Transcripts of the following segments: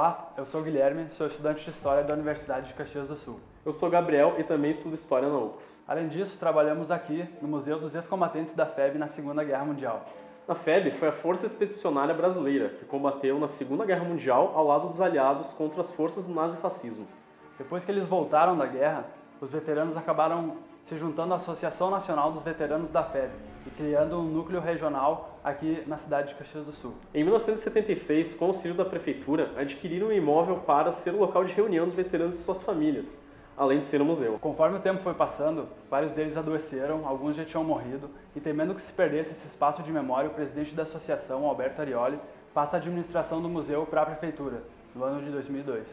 Olá, eu sou o Guilherme, sou estudante de História da Universidade de Caxias do Sul. Eu sou Gabriel e também estudo História na UFRGS. Além disso, trabalhamos aqui no Museu dos Ex-Combatentes da FEB na Segunda Guerra Mundial. A FEB foi a Força Expedicionária Brasileira, que combateu na Segunda Guerra Mundial ao lado dos aliados contra as forças do nazifascismo. Depois que eles voltaram da guerra, os veteranos acabaram se juntando à Associação Nacional dos Veteranos da FEB e criando um núcleo regional aqui na cidade de Caxias do Sul. Em 1976, com o auxílio da prefeitura, adquiriram um imóvel para ser o local de reunião dos veteranos e suas famílias, além de ser um museu. Conforme o tempo foi passando, vários deles adoeceram, alguns já tinham morrido, e temendo que se perdesse esse espaço de memória, o presidente da associação, Alberto Arioli, passa a administração do museu para a prefeitura, no ano de 2002.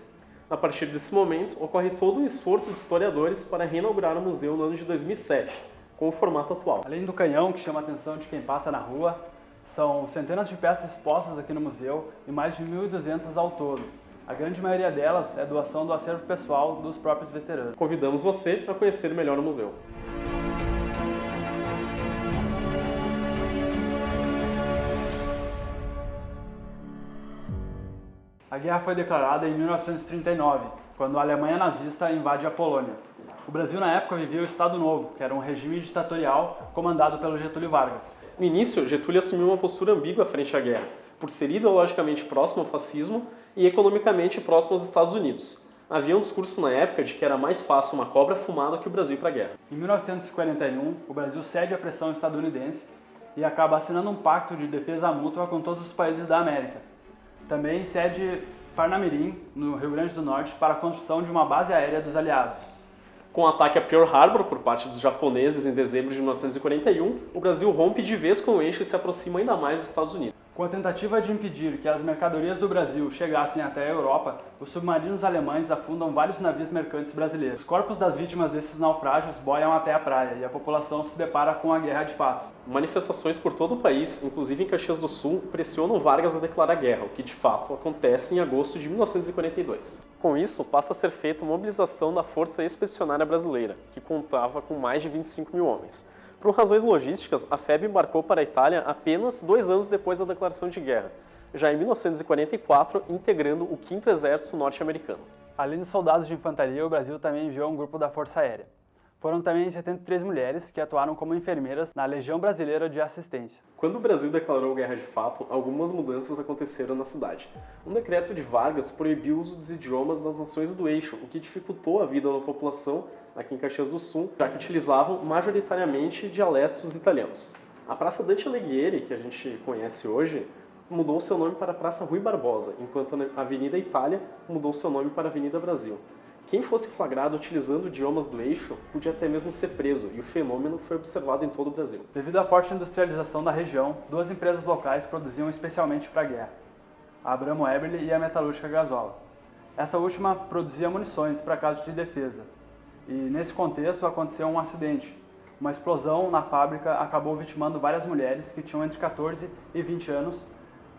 A partir desse momento, ocorre todo um esforço de historiadores para reinaugurar o museu no ano de 2007, com o formato atual. Além do canhão, que chama a atenção de quem passa na rua, são centenas de peças expostas aqui no museu e mais de 1.200 ao todo. A grande maioria delas é doação do acervo pessoal dos próprios veteranos. Convidamos você a conhecer melhor o museu. A guerra foi declarada em 1939, quando a Alemanha nazista invade a Polônia. O Brasil na época vivia o Estado Novo, que era um regime ditatorial comandado pelo Getúlio Vargas. No início, Getúlio assumiu uma postura ambígua frente à guerra, por ser ideologicamente próximo ao fascismo e economicamente próximo aos Estados Unidos. Havia um discurso na época de que era mais fácil uma cobra fumar do que o Brasil ir para a guerra. Em 1941, o Brasil cede à pressão estadunidense e acaba assinando um pacto de defesa mútua com todos os países da América. Também cede Parnamirim, no Rio Grande do Norte, para a construção de uma base aérea dos aliados. Com o ataque a Pearl Harbor por parte dos japoneses em dezembro de 1941, o Brasil rompe de vez com o eixo e se aproxima ainda mais dos Estados Unidos. Com a tentativa de impedir que as mercadorias do Brasil chegassem até a Europa, os submarinos alemães afundam vários navios mercantes brasileiros. Os corpos das vítimas desses naufrágios boiam até a praia e a população se depara com a guerra de fato. Manifestações por todo o país, inclusive em Caxias do Sul, pressionam Vargas a declarar guerra, o que de fato acontece em agosto de 1942. Com isso, passa a ser feita a mobilização da Força Expedicionária Brasileira, que contava com mais de 25 mil homens. Por razões logísticas, a FEB embarcou para a Itália apenas 2 anos depois da declaração de guerra, já em 1944, integrando o 5º Exército Norte-Americano. Além de soldados de infantaria, o Brasil também enviou um grupo da Força Aérea. Foram também 73 mulheres que atuaram como enfermeiras na Legião Brasileira de Assistência. Quando o Brasil declarou guerra de fato, algumas mudanças aconteceram na cidade. Um decreto de Vargas proibiu o uso dos idiomas das nações do eixo, o que dificultou a vida da população aqui em Caxias do Sul, já que utilizavam majoritariamente dialetos italianos. A Praça Dante Alighieri, que a gente conhece hoje, mudou seu nome para Praça Rui Barbosa, enquanto a Avenida Itália mudou seu nome para Avenida Brasil. Quem fosse flagrado utilizando idiomas do eixo podia até mesmo ser preso, e o fenômeno foi observado em todo o Brasil. Devido à forte industrialização da região, 2 empresas locais produziam especialmente para a guerra: a Abramo Eberle e a Metalúrgica Gasola. Essa última produzia munições para casos de defesa. E nesse contexto aconteceu um acidente. Uma explosão na fábrica acabou vitimando várias mulheres que tinham entre 14 e 20 anos,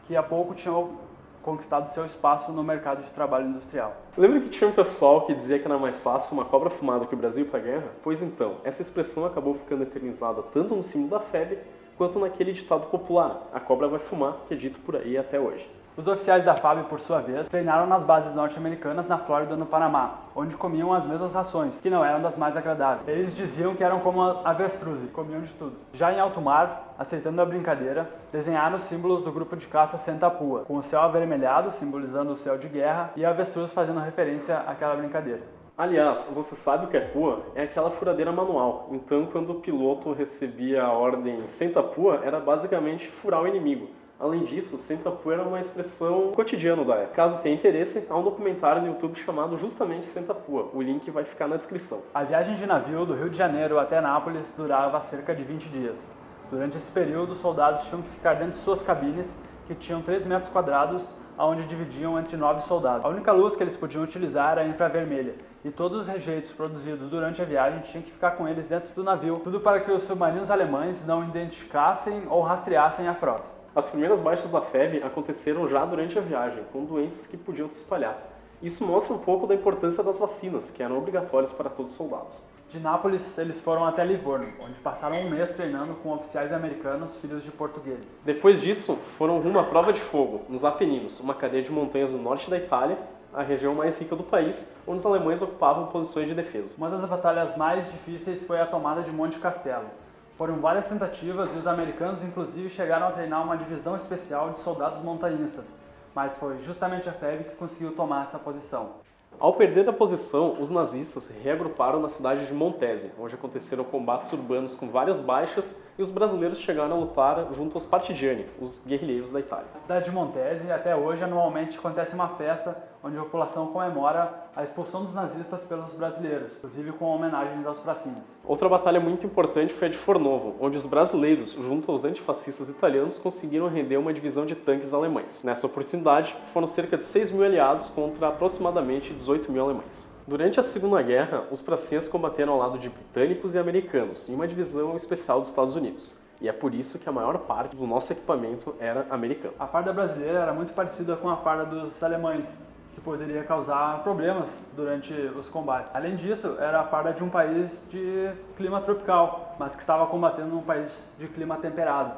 que há pouco tinham conquistado seu espaço no mercado de trabalho industrial. Lembra que tinha um pessoal que dizia que era mais fácil uma cobra fumar do que o Brasil ir para a guerra? Pois então, essa expressão acabou ficando eternizada tanto no símbolo da FEB, quanto naquele ditado popular: a cobra vai fumar, que é dito por aí até hoje. Os oficiais da FAB, por sua vez, treinaram nas bases norte-americanas na Flórida e no Panamá, onde comiam as mesmas rações, que não eram das mais agradáveis. Eles diziam que eram como avestruzes, comiam de tudo. Já em alto mar, aceitando a brincadeira, desenharam os símbolos do grupo de caça Sentapua, com o céu avermelhado, simbolizando o céu de guerra, e a avestruz fazendo referência àquela brincadeira. Aliás, você sabe o que é pua? É aquela furadeira manual. Então, quando o piloto recebia a ordem Sentapua, era basicamente furar o inimigo. Além disso, Sentapua era uma expressão cotidiana da época. Caso tenha interesse, há um documentário no YouTube chamado justamente Sentapua. O link vai ficar na descrição. A viagem de navio do Rio de Janeiro até Nápoles durava cerca de 20 dias. Durante esse período, os soldados tinham que ficar dentro de suas cabines, que tinham 3 metros quadrados, onde dividiam entre 9 soldados. A única luz que eles podiam utilizar era a infravermelha, e todos os rejeitos produzidos durante a viagem tinham que ficar com eles dentro do navio, tudo para que os submarinos alemães não identificassem ou rastreassem a frota. As primeiras baixas da FEB aconteceram já durante a viagem, com doenças que podiam se espalhar. Isso mostra um pouco da importância das vacinas, que eram obrigatórias para todos os soldados. De Nápoles, eles foram até Livorno, onde passaram um mês treinando com oficiais americanos, filhos de portugueses. Depois disso, foram rumo à Prova de Fogo, nos Apeninos, uma cadeia de montanhas do norte da Itália, a região mais rica do país, onde os alemães ocupavam posições de defesa. Uma das batalhas mais difíceis foi a tomada de Monte Castelo. Foram várias tentativas e os americanos inclusive chegaram a treinar uma divisão especial de soldados montanhistas, mas foi justamente a FEB que conseguiu tomar essa posição. Ao perder a posição, os nazistas se reagruparam na cidade de Montese, onde aconteceram combates urbanos com várias baixas e os brasileiros chegaram a lutar junto aos partigiani, os guerrilheiros da Itália. Na cidade de Montese, até hoje, anualmente acontece uma festa onde a população comemora a expulsão dos nazistas pelos brasileiros, inclusive com homenagens aos pracinhas. Outra batalha muito importante foi a de Fornovo, onde os brasileiros, junto aos antifascistas italianos, conseguiram render uma divisão de tanques alemães. Nessa oportunidade, foram cerca de 6 mil aliados contra aproximadamente 18 mil alemães. Durante a Segunda Guerra, os pracinhas combateram ao lado de britânicos e americanos, em uma divisão especial dos Estados Unidos. E é por isso que a maior parte do nosso equipamento era americano. A farda brasileira era muito parecida com a farda dos alemães, que poderia causar problemas durante os combates. Além disso, era a farda de um país de clima tropical, mas que estava combatendo um país de clima temperado.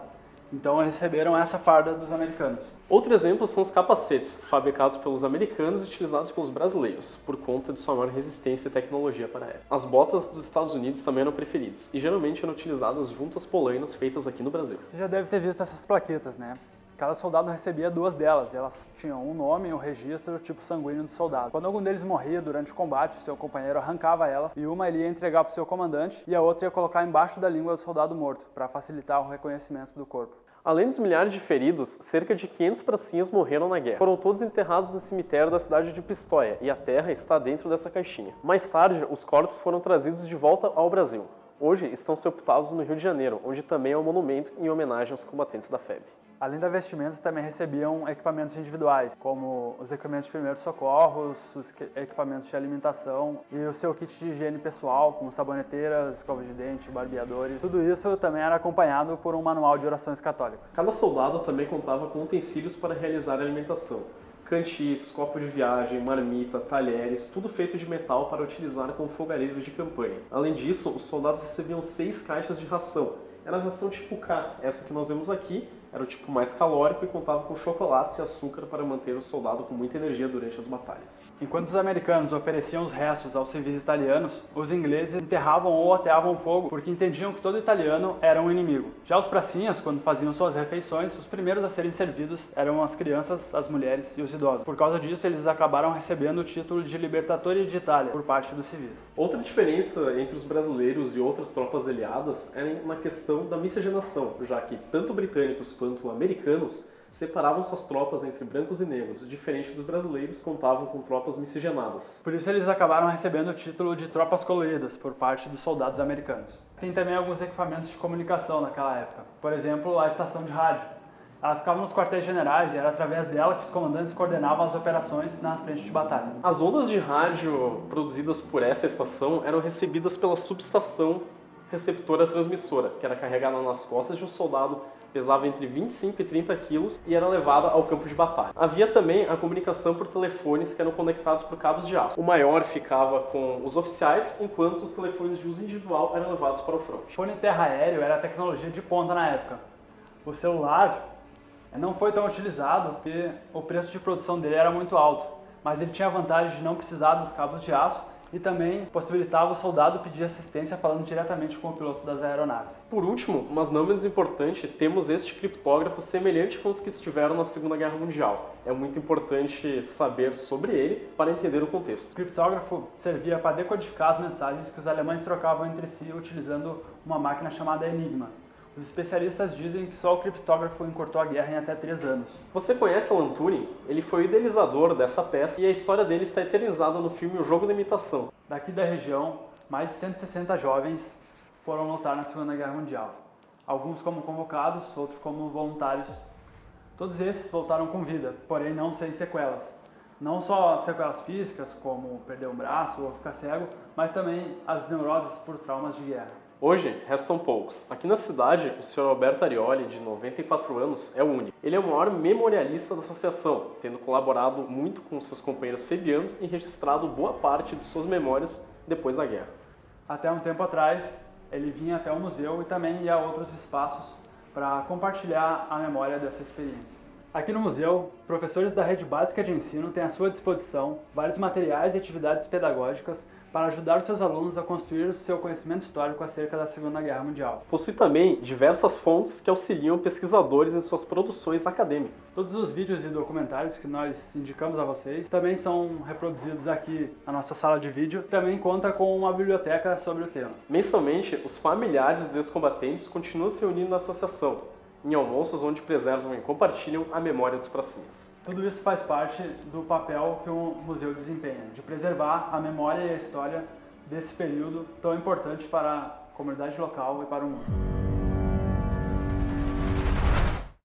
Então receberam essa farda dos americanos. Outro exemplo são os capacetes, fabricados pelos americanos e utilizados pelos brasileiros, por conta de sua maior resistência e tecnologia para a época. As botas dos Estados Unidos também eram preferidas, e geralmente eram utilizadas junto às polainas feitas aqui no Brasil. Você já deve ter visto essas plaquetas, né? Cada soldado recebia 2 delas, e elas tinham um nome e um registro e o tipo sanguíneo do soldado. Quando algum deles morria durante o combate, seu companheiro arrancava elas, e uma ele ia entregar para o seu comandante, e a outra ia colocar embaixo da língua do soldado morto, para facilitar o reconhecimento do corpo. Além dos milhares de feridos, cerca de 500 pracinhas morreram na guerra. Foram todos enterrados no cemitério da cidade de Pistoia, e a terra está dentro dessa caixinha. Mais tarde, os corpos foram trazidos de volta ao Brasil. Hoje estão sepultados no Rio de Janeiro, onde também há um monumento em homenagem aos combatentes da FEB. Além da vestimenta, também recebiam equipamentos individuais, como os equipamentos de primeiros socorros, os equipamentos de alimentação e o seu kit de higiene pessoal, como saboneteiras, escovas de dente, barbeadores. Tudo isso também era acompanhado por um manual de orações católicas. Cada soldado também contava com utensílios para realizar a alimentação. Cantis, copo de viagem, marmita, talheres, tudo feito de metal para utilizar como fogareiros de campanha. Além disso, os soldados recebiam 6 caixas de ração. Era a ração tipo K, essa que nós vemos aqui, era o tipo mais calórico e contava com chocolates e açúcar para manter o soldado com muita energia durante as batalhas. Enquanto os americanos ofereciam os restos aos civis italianos, os ingleses enterravam ou ateavam fogo porque entendiam que todo italiano era um inimigo. Já os pracinhas, quando faziam suas refeições, os primeiros a serem servidos eram as crianças, as mulheres e os idosos. Por causa disso, eles acabaram recebendo o título de Libertatori de Itália por parte dos civis. Outra diferença entre os brasileiros e outras tropas aliadas era na questão da miscigenação, já que tanto britânicos quanto americanos separavam suas tropas entre brancos e negros, diferente dos brasileiros, que contavam com tropas miscigenadas. Por isso eles acabaram recebendo o título de tropas coloridas por parte dos soldados americanos. Tem também alguns equipamentos de comunicação naquela época, por exemplo, a estação de rádio. Ela ficava nos quartéis generais e era através dela que os comandantes coordenavam as operações na frente de batalha. As ondas de rádio produzidas por essa estação eram recebidas pela subestação receptora transmissora, que era carregada nas costas de um soldado, pesava entre 25 e 30 quilos e era levada ao campo de batalha. Havia também a comunicação por telefones que eram conectados por cabos de aço. O maior ficava com os oficiais, enquanto os telefones de uso individual eram levados para o fronte. O fone terra-aéreo era a tecnologia de ponta na época. O celular não foi tão utilizado porque o preço de produção dele era muito alto, mas ele tinha a vantagem de não precisar dos cabos de aço e também possibilitava o soldado pedir assistência falando diretamente com o piloto das aeronaves. Por último, mas não menos importante, temos este criptógrafo semelhante com os que estiveram na Segunda Guerra Mundial. É muito importante saber sobre ele para entender o contexto. O criptógrafo servia para decodificar as mensagens que os alemães trocavam entre si utilizando uma máquina chamada Enigma. Os especialistas dizem que só o criptógrafo encurtou a guerra em até 3 anos. Você conhece Alan Turing? Ele foi o idealizador dessa peça e a história dele está eternizada no filme O Jogo da Imitação. Daqui da região, mais de 160 jovens foram lutar na Segunda Guerra Mundial. Alguns como convocados, outros como voluntários. Todos esses voltaram com vida, porém não sem sequelas. Não só sequelas físicas, como perder um braço ou ficar cego, mas também as neuroses por traumas de guerra. Hoje, restam poucos. Aqui na cidade, o Sr. Alberto Arioli, de 94 anos, é o único. Ele é o maior memorialista da associação, tendo colaborado muito com seus companheiros febianos e registrado boa parte de suas memórias depois da guerra. Até um tempo atrás, ele vinha até o museu e também ia a outros espaços para compartilhar a memória dessa experiência. Aqui no museu, professores da rede básica de ensino têm à sua disposição vários materiais e atividades pedagógicas para ajudar os seus alunos a construir o seu conhecimento histórico acerca da Segunda Guerra Mundial. Possui também diversas fontes que auxiliam pesquisadores em suas produções acadêmicas. Todos os vídeos e documentários que nós indicamos a vocês também são reproduzidos aqui na nossa sala de vídeo. Também conta com uma biblioteca sobre o tema. Mensalmente, os familiares dos ex-combatentes continuam se unindo na associação, em almoços onde preservam e compartilham a memória dos pracinhas. Tudo isso faz parte do papel que o museu desempenha, de preservar a memória e a história desse período tão importante para a comunidade local e para o mundo.